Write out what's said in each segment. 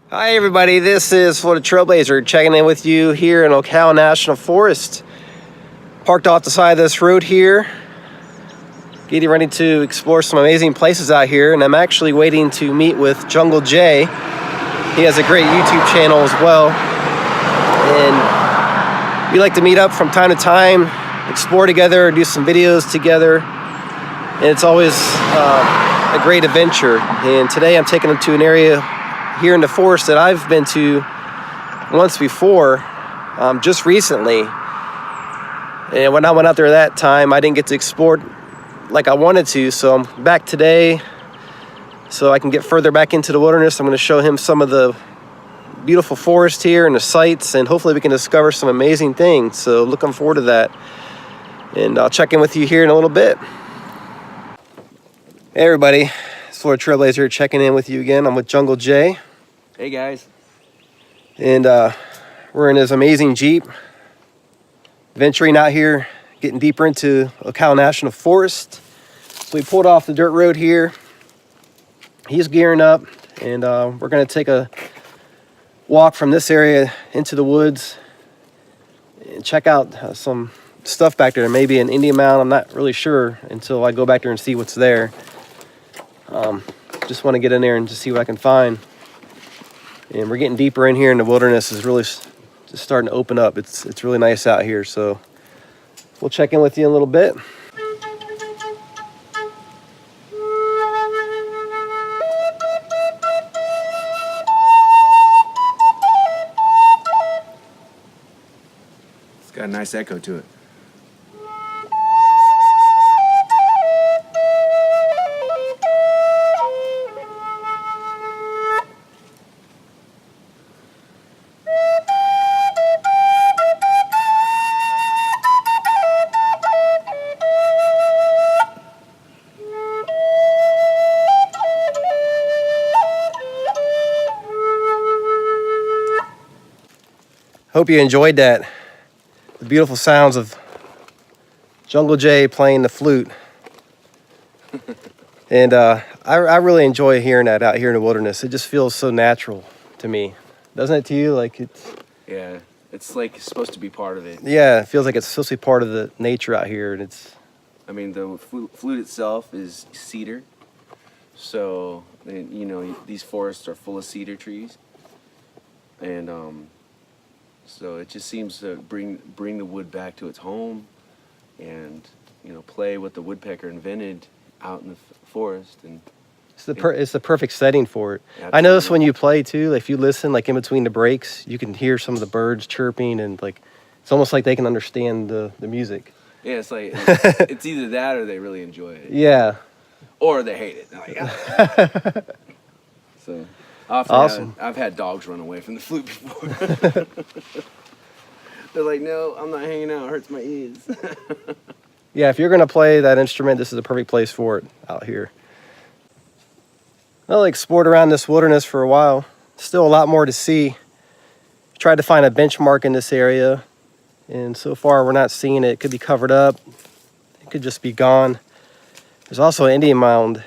Hi everybody, this is Florida Trailblazer checking in with you here in Ocala National Forest. Parked off the side of this road here, getting ready to explore some amazing places out here, and I'm actually waiting to meet with Jungle Jay. He has a great YouTube channel as well, and we like to meet up from time to time, explore together, do some videos together, and it's always a great adventure. And today I'm taking him to an area here in the forest that I've been to once before, just recently. And when I went out there that time, I didn't get to explore like I wanted to, so I'm back today so I can get further back into the wilderness. I'm going to show him some of the beautiful forest here and the sights, and hopefully we can discover some amazing things. So looking forward to that, and I'll check in with you here in a little bit. Hey everybody, it's Florida Trailblazer checking in with you again. I'm with Jungle Jay. Hey guys. And we're in this amazing Jeep, venturing out here, getting deeper into Ocala National Forest. So we pulled off the dirt road here. He's gearing up, and we're going to take a walk from this area into the woods and check out some stuff back there. Maybe an Indian mound, I'm not really sure until I go back there and see what's there. Just want to get in there and just see what I can find. And we're getting deeper in here, and the wilderness is really just starting to open up. It's really nice out here, so we'll check in with you in a little bit. It's got a nice echo to it. Hope you enjoyed that. The beautiful sounds of Jungle Jay playing the flute. And I really enjoy hearing that out here in the wilderness. It just feels so natural to me. Doesn't it to you? Like it's... Yeah, it's like supposed to be part of it. Yeah, it feels like it's supposed to be part of the nature out here, and it's... I mean, the flute itself is cedar. So, you know, these forests are full of cedar trees. And so it just seems to bring the wood back to its home, and you know, play what the woodpecker invented out in the forest. And it's the perfect setting for it. Absolutely. I notice when you play too, if you listen, like in between the breaks, you can hear some of the birds chirping, and like it's almost like they can understand the music. Yeah, it's like it's either that or they really enjoy it. Yeah. Or they hate it. Like, ah. So. Awesome. I've had dogs run away from the flute before. They're like, no, I'm not hanging out. It hurts my ears. Yeah, if you're going to play that instrument, this is the perfect place for it out here. Well, I explored around this wilderness for a while. Still a lot more to see. Tried to find a benchmark in this area, and so far we're not seeing it. It could be covered up. It could just be gone. There's also an Indian mound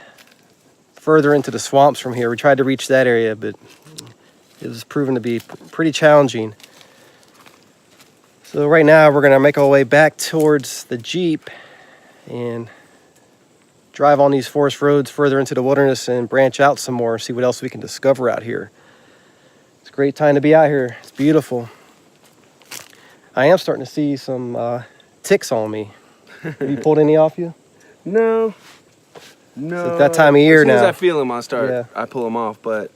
further into the swamps from here. We tried to reach that area, but it was proven to be pretty challenging. So right now we're going to make our way back towards the Jeep and drive on these forest roads further into the wilderness and branch out some more, see what else we can discover out here. It's a great time to be out here. It's beautiful. I am starting to see some ticks on me. Have you pulled any off you? No. It's that time of year now. As soon as I feel them, Yeah. I pull them off. But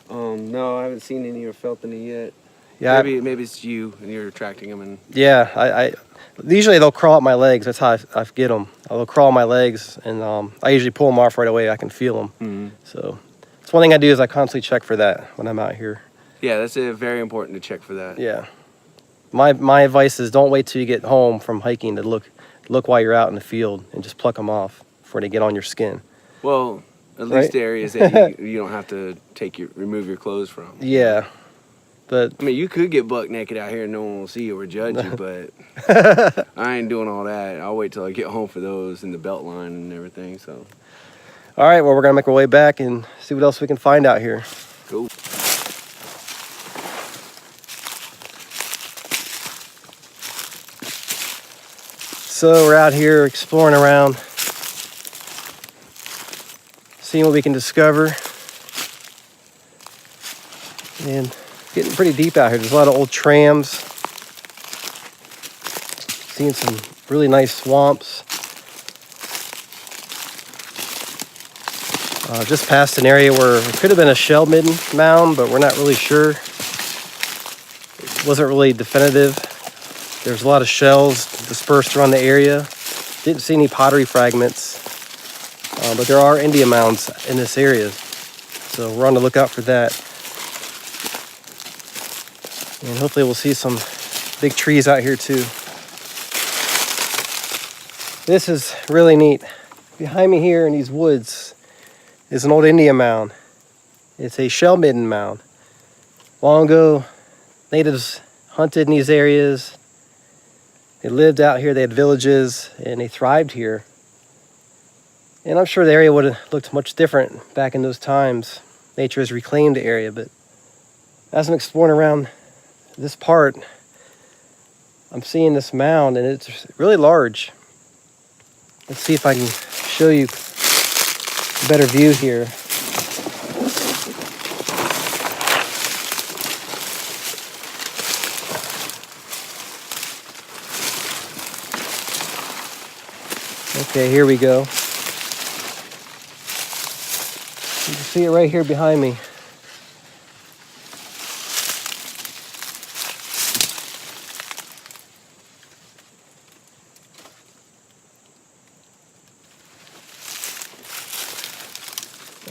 no, I haven't seen any or felt any yet. Yeah. Maybe it's you and you're attracting them. And yeah, I usually they'll crawl up my legs. That's how I get them. They'll crawl on my legs, and I usually pull them off right away. I can feel them. Mm-hmm. So that's one thing I do is I constantly check for that when I'm out here. Yeah, that's very important to check for that. Yeah. My advice is don't wait till you get home from hiking to look while you're out in the field, and just pluck them off before they get on your skin. Well, at least the areas that you don't have to remove your clothes from. Yeah. But I mean, you could get buck naked out here and no one will see you or judge you, but I ain't doing all that. I'll wait till I get home for those and the belt line and everything. So, all right, well, we're gonna make our way back and see what else we can find out here. Cool. So we're out here exploring around, seeing what we can discover. And getting pretty deep out here. There's a lot of old trams. Seeing some really nice swamps. Just past an area where it could have been a shell midden mound, but we're not really sure. It wasn't really definitive. There's a lot of shells dispersed around the area. Didn't see any pottery fragments, but there are Indian mounds in this area. So we're on the lookout for that. And hopefully we'll see some big trees out here too. This is really neat. Behind me here in these woods is an old Indian mound. It's a shell midden mound. Long ago, natives hunted in these areas. They lived out here, they had villages, and they thrived here. And I'm sure the area would have looked much different back in those times. Nature has reclaimed the area, but as I'm exploring around this part, I'm seeing this mound, and it's really large. Let's see if I can show you a better view here. Okay, here we go. You can see it right here behind me.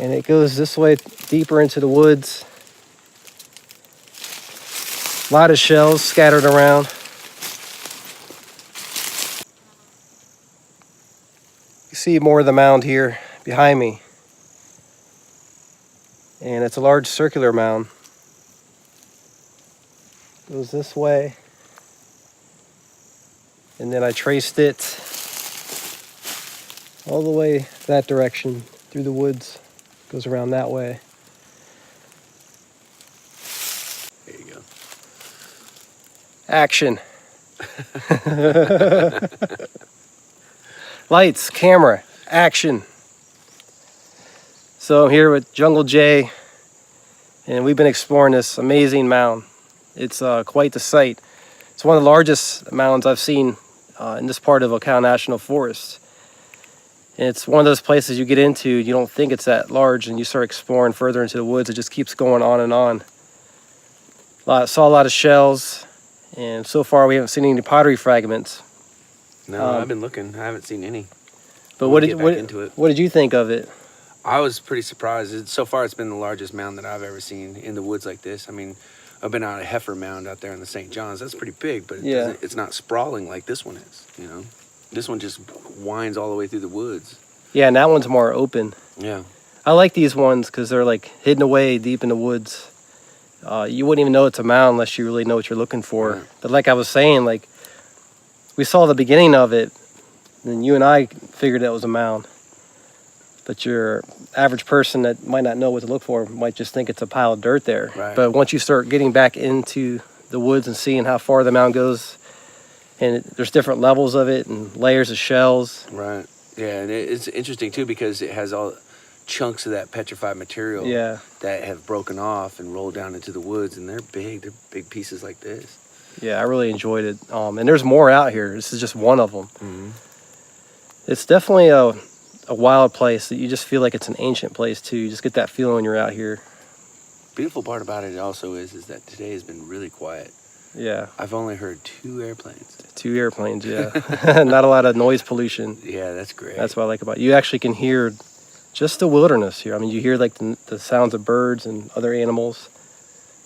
And it goes this way deeper into the woods. A lot of shells scattered around. You see more of the mound here behind me. And it's a large circular mound. Goes this way. And then I traced it all the way that direction through the woods. Goes around that way. There you go. Action. Lights, camera, action. So I'm here with Jungle Jay, and we've been exploring this amazing mound. It's quite the sight. It's one of the largest mounds I've seen in this part of Ocala National Forest. And it's one of those places you get into, you don't think it's that large, and you start exploring further into the woods, it just keeps going on and on. Saw a lot of shells, and so far we haven't seen any pottery fragments. No, I've been looking. I haven't seen any. But what did you think of it? I was pretty surprised. So far, it's been the largest mound that I've ever seen in the woods like this. I mean, I've been out at Heifer Mound out there in the St. John's. That's pretty big, but it's not sprawling like this one is, you know? This one just winds all the way through the woods. Yeah, and that one's more open. Yeah. I like these ones because they're like hidden away deep in the woods. You wouldn't even know it's a mound unless you really know what you're looking for. Right. But like I was saying, like we saw the beginning of it, and you and I figured it was a mound. But your average person that might not know what to look for might just think it's a pile of dirt there. Right. But once you start getting back into the woods and seeing how far the mound goes, and there's different levels of it and layers of shells. Right. Yeah, and it's interesting too because it has all chunks of that petrified material that have broken off and rolled down into the woods, and they're big pieces like this. Yeah, I really enjoyed it. And there's more out here. This is just one of them. Mm-hmm. It's definitely a wild place that you just feel like it's an ancient place too. You just get that feeling when you're out here. Beautiful part about it also is that today has been really quiet. Yeah. I've only heard 2 airplanes. 2 airplanes, yeah. Not a lot of noise pollution. Yeah, that's great. That's what I like about it. You actually can hear just the wilderness here. I mean, you hear like the sounds of birds and other animals.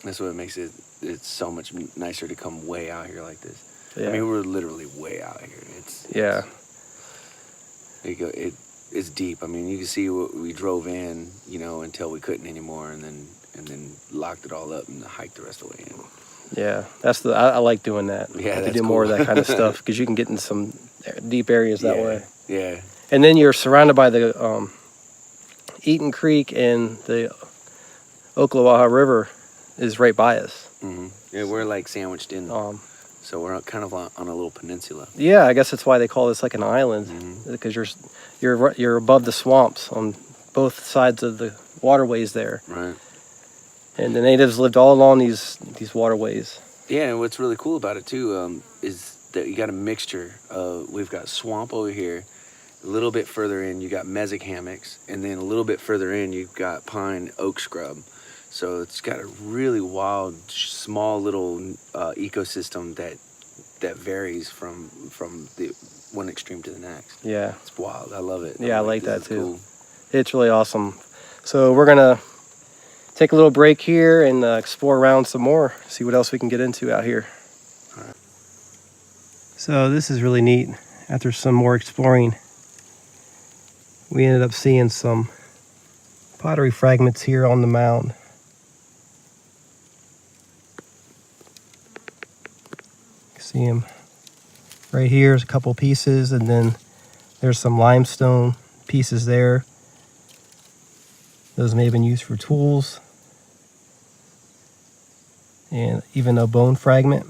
That's what makes it's so much nicer to come way out here like this. Yeah. I mean, we're literally way out here. It's deep. I mean, you can see what we drove in, you know, until we couldn't anymore, and then locked it all up and hiked the rest of the way in. Yeah, I like doing that. Yeah, I like to do more of that kind of stuff because you can get in some deep areas that way. Yeah. And then you're surrounded by the Eaton Creek, and the Ocklawaha River is right by us. Mm-hmm. Yeah, we're like sandwiched in. So we're kind of on a little peninsula. Yeah, I guess that's why they call this like an island, because you're above the swamps on both sides of the waterways there. Right. And the natives lived all along these waterways. Yeah, and what's really cool about it too is that you got a mixture. We've got swamp over here. A little bit further in, you got mesic hammocks, and then a little bit further in, you've got pine oak scrub. So it's got a really wild, small little ecosystem that varies from the one extreme to the next. Yeah. It's wild. I love it. Yeah, I like that this is too. cool. It's really awesome. So we're gonna take a little break here and explore around some more, see what else we can get into out here. All right. So this is really neat. After some more exploring, we ended up seeing some pottery fragments here on the mound. See them right here. There's a couple pieces, and then there's some limestone pieces there. Those may have been used for tools, and even a bone fragment.